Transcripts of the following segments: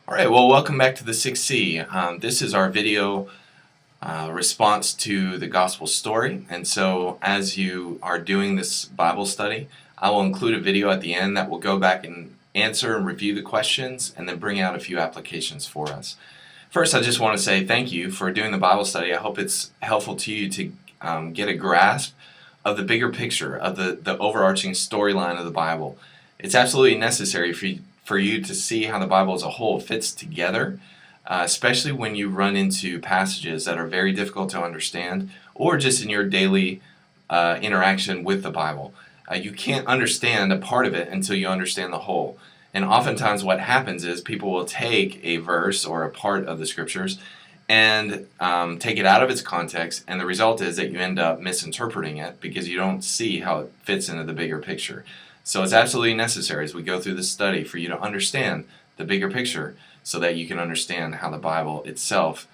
All right, well, welcome back to the 6C. This is our video response to the gospel story. And so as you are doing this Bible study, I will include a video at the end that will go back and answer and review the questions and then bring out a few applications for us. First, I just want to say thank you for doing the Bible study. I hope it's helpful to you to get a grasp of the bigger picture, of the overarching storyline of the Bible. It's absolutely necessary for you to see how the Bible as a whole fits together, especially when you run into passages that are very difficult to understand, or just in your daily interaction with the Bible. You can't understand a part of it until you understand the whole. And oftentimes what happens is people will take a verse or a part of the scriptures and take it out of its context, and the result is that you end up misinterpreting it because you don't see how it fits into the bigger picture. So it's absolutely necessary as we go through this study for you to understand the bigger picture so that you can understand how the Bible itself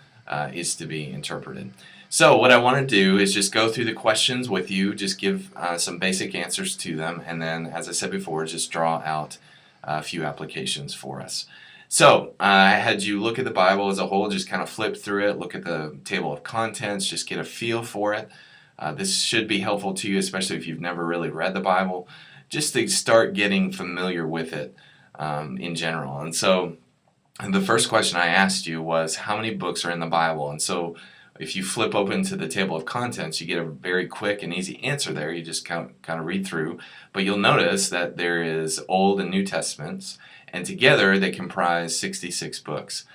is to be interpreted. So what I want to do is just go through the questions with you, just give some basic answers to them, and then, as I said before, just draw out a few applications for us. So I had you look at the Bible as a whole, just kind of flip through it, look at the table of contents, just get a feel for it. This should be helpful to you, especially if you've never really read the Bible, just to start getting familiar with it in general. And so the first question I asked you was, how many books are in the Bible? And so if you flip open to the table of contents, you get a very quick and easy answer there. You just kind of read through. But you'll notice that there is Old and New Testaments, and together they comprise 66 books.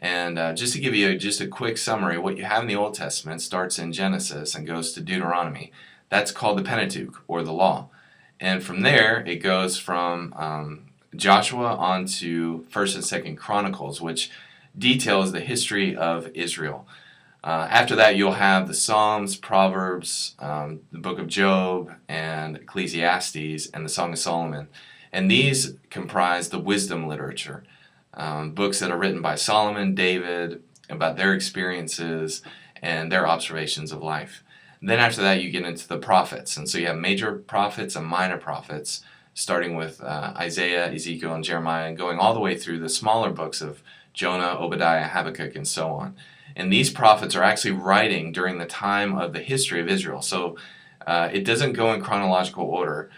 And just to give you just a quick summary, what you have in the Old Testament starts in Genesis and goes to Deuteronomy. That's called the Pentateuch, or the Law. And from there, it goes from Joshua on to 1st and 2nd Chronicles, which details the history of Israel. After that, you'll have the Psalms, Proverbs, the book of Job, and Ecclesiastes, and the Song of Solomon. And these comprise the wisdom literature, books that are written by Solomon, David, about their experiences and their observations of life. Then after that, you get into the prophets. And so you have major prophets and minor prophets, starting with Isaiah, Ezekiel, and Jeremiah, and going all the way through the smaller books of Jonah, Obadiah, Habakkuk, and so on. And these prophets are actually writing during the time of the history of Israel. So it doesn't go in chronological order.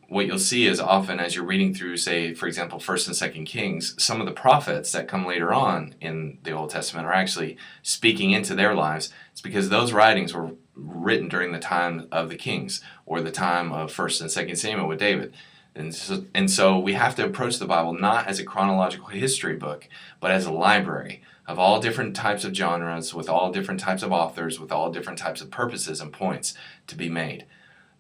What you'll see is often as you're reading through, say, for example, 1st and 2nd Kings, some of the prophets that come later on in the Old Testament are actually speaking into their lives. It's because those writings were written during the time of the kings, or the time of 1st and 2nd Samuel with David. And so we have to approach the Bible not as a chronological history book, but as a library of all different types of genres, with all different types of authors, with all different types of purposes and points to be made.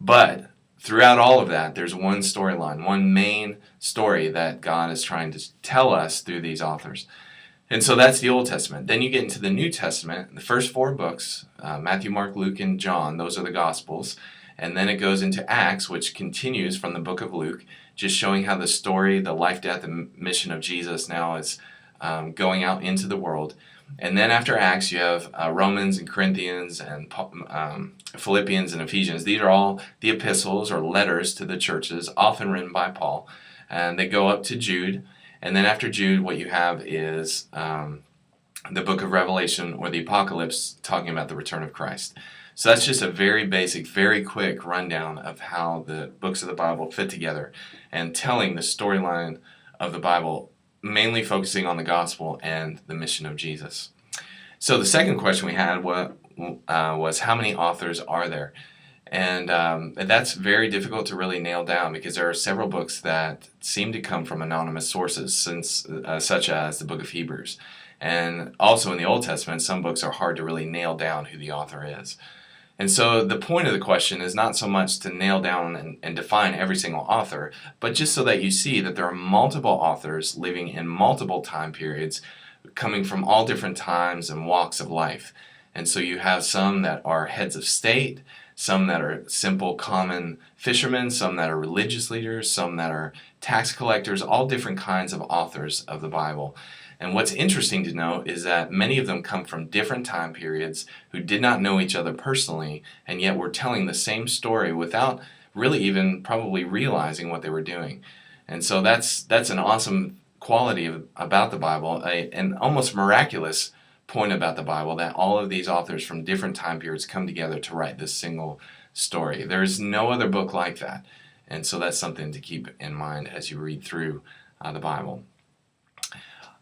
But throughout all of that, there's one storyline, one main story that God is trying to tell us through these authors. And so that's the Old Testament. Then you get into the New Testament, the first 4 books, Matthew, Mark, Luke, and John, those are the Gospels. And then it goes into Acts, which continues from the book of Luke, just showing how the story, the life, death, and mission of Jesus now is going out into the world. And then after Acts, you have Romans and Corinthians and Philippians and Ephesians. These are all the epistles or letters to the churches, often written by Paul. And they go up to Jude. And then after Jude, what you have is the book of Revelation, or the Apocalypse, talking about the return of Christ. So that's just a very basic, very quick rundown of how the books of the Bible fit together and telling the storyline of the Bible, mainly focusing on the gospel and the mission of Jesus. So the second question we had was how many authors are there? And that's very difficult to really nail down because there are several books that seem to come from anonymous sources, such as the book of Hebrews. And also in the Old Testament, some books are hard to really nail down who the author is. And so the point of the question is not so much to nail down and define every single author, but just so that you see that there are multiple authors living in multiple time periods, coming from all different times and walks of life. And so you have some that are heads of state, some that are simple common fishermen, some that are religious leaders, some that are tax collectors, all different kinds of authors of the Bible. And what's interesting to note is that many of them come from different time periods who did not know each other personally, and yet were telling the same story without really even probably realizing what they were doing. And so that's an awesome quality about the Bible, an almost miraculous point about the Bible, that all of these authors from different time periods come together to write this single story. There's no other book like that. And so that's something to keep in mind as you read through the Bible.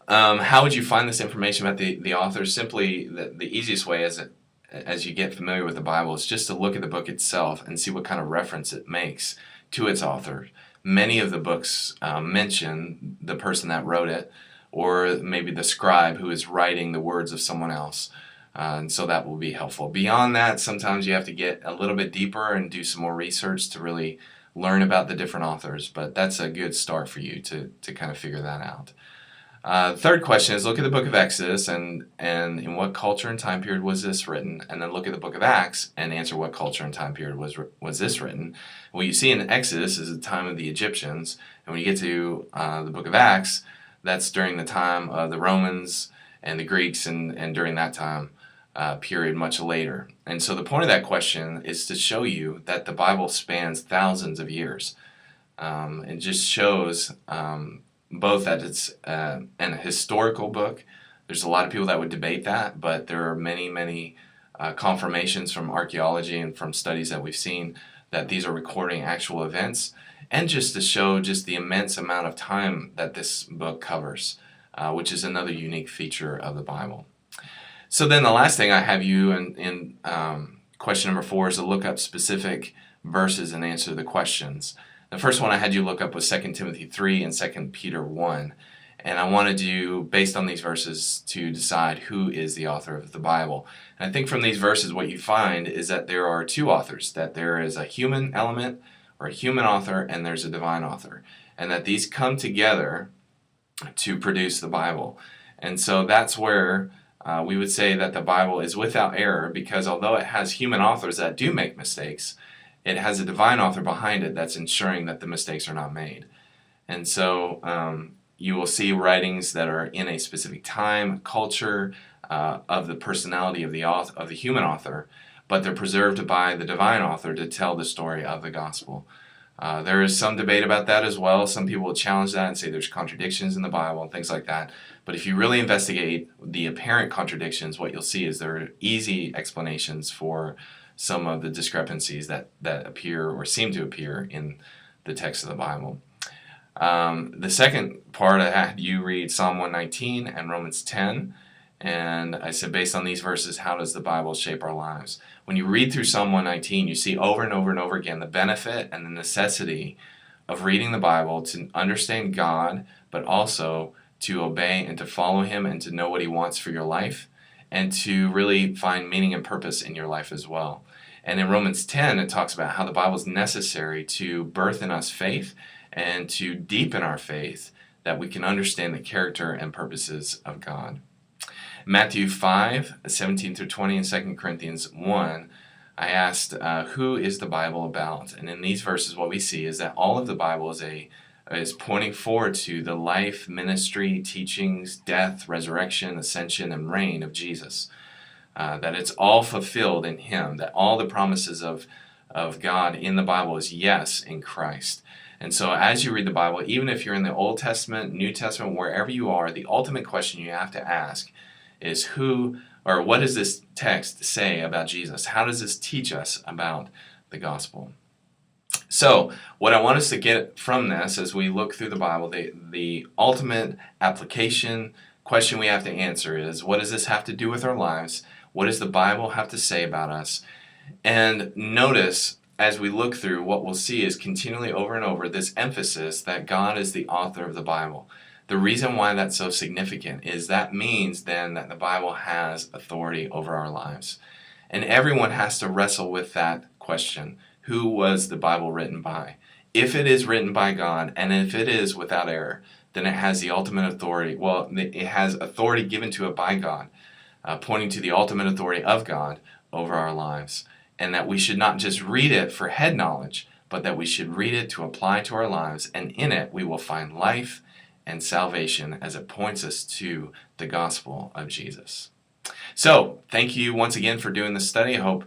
How would you find this information about the authors? Simply, the easiest way as you get familiar with the Bible is just to look at the book itself and see what kind of reference it makes to its author. Many of the books mention the person that wrote it, or maybe the scribe who is writing the words of someone else. And so that will be helpful. Beyond that, sometimes you have to get a little bit deeper and do some more research to really learn about the different authors, but that's a good start for you to kind of figure that out. Third question is, look at the book of Exodus and in what culture and time period was this written, and then look at the book of Acts and answer what culture and time period was this written. What you see in Exodus is the time of the Egyptians, and when you get to the book of Acts, that's during the time of the Romans and the Greeks, and during that time period much later. And so the point of that question is to show you that the Bible spans thousands of years. It just shows both that it's an historical book. There's a lot of people that would debate that, but there are many confirmations from archaeology and from studies that we've seen that these are recording actual events, and just to show just the immense amount of time that this book covers, which is another unique feature of the Bible. So then the last thing I have you in question number 4 is to look up specific verses and answer the questions. The first one I had you look up was 2 Timothy 3 and 2 Peter 1. And I wanted you, based on these verses, to decide who is the author of the Bible. And I think from these verses what you find is that there are two authors, that there is a human element or a human author and there's a divine author. And that these come together to produce the Bible. And so that's where we would say that the Bible is without error, because although it has human authors that do make mistakes, it has a divine author behind it that's ensuring that the mistakes are not made. And so you will see writings that are in a specific time, culture, of the personality of the human author, but they're preserved by the divine author to tell the story of the gospel. There is some debate about that as well. Some people will challenge that and say there's contradictions in the Bible and things like that. But if you really investigate the apparent contradictions, what you'll see is there are easy explanations for some of the discrepancies that appear or seem to appear in the text of the Bible. The second part, I had you read Psalm 119 and Romans 10. And I said, based on these verses, how does the Bible shape our lives? When you read through Psalm 119, you see over and over and over again the benefit and the necessity of reading the Bible to understand God, but also to obey and to follow Him and to know what He wants for your life, and to really find meaning and purpose in your life as well. And in Romans 10, it talks about how the Bible is necessary to birth in us faith and to deepen our faith, that we can understand the character and purposes of God. Matthew 5, 17 through 20, and 2 Corinthians 1, I asked, who is the Bible about? And in these verses, what we see is that all of the Bible is pointing forward to the life, ministry, teachings, death, resurrection, ascension, and reign of Jesus. That it's all fulfilled in Him, that all the promises of God in the Bible is yes in Christ. And so as you read the Bible, even if you're in the Old Testament, New Testament, wherever you are, the ultimate question you have to ask is who, or what does this text say about Jesus? How does this teach us about the gospel? So what I want us to get from this as we look through the Bible, the ultimate application question we have to answer is, what does this have to do with our lives? What does the Bible have to say about us? And notice, as we look through, what we'll see is continually over and over this emphasis that God is the author of the Bible. The reason why that's so significant is that means then that the Bible has authority over our lives. And everyone has to wrestle with that question. Who was the Bible written by? If it is written by God, and if it is without error, then it has the ultimate authority. Well, it has authority given to it by God, pointing to the ultimate authority of God over our lives. And that we should not just read it for head knowledge, but that we should read it to apply to our lives. And in it, we will find life and salvation as it points us to the gospel of Jesus. So, thank you once again for doing this study. I hope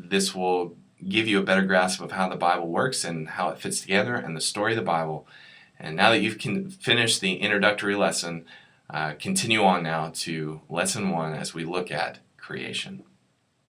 this will give you a better grasp of how the Bible works and how it fits together and the story of the Bible. And now that you've finished the introductory lesson, continue on now to lesson 1 as we look at creation.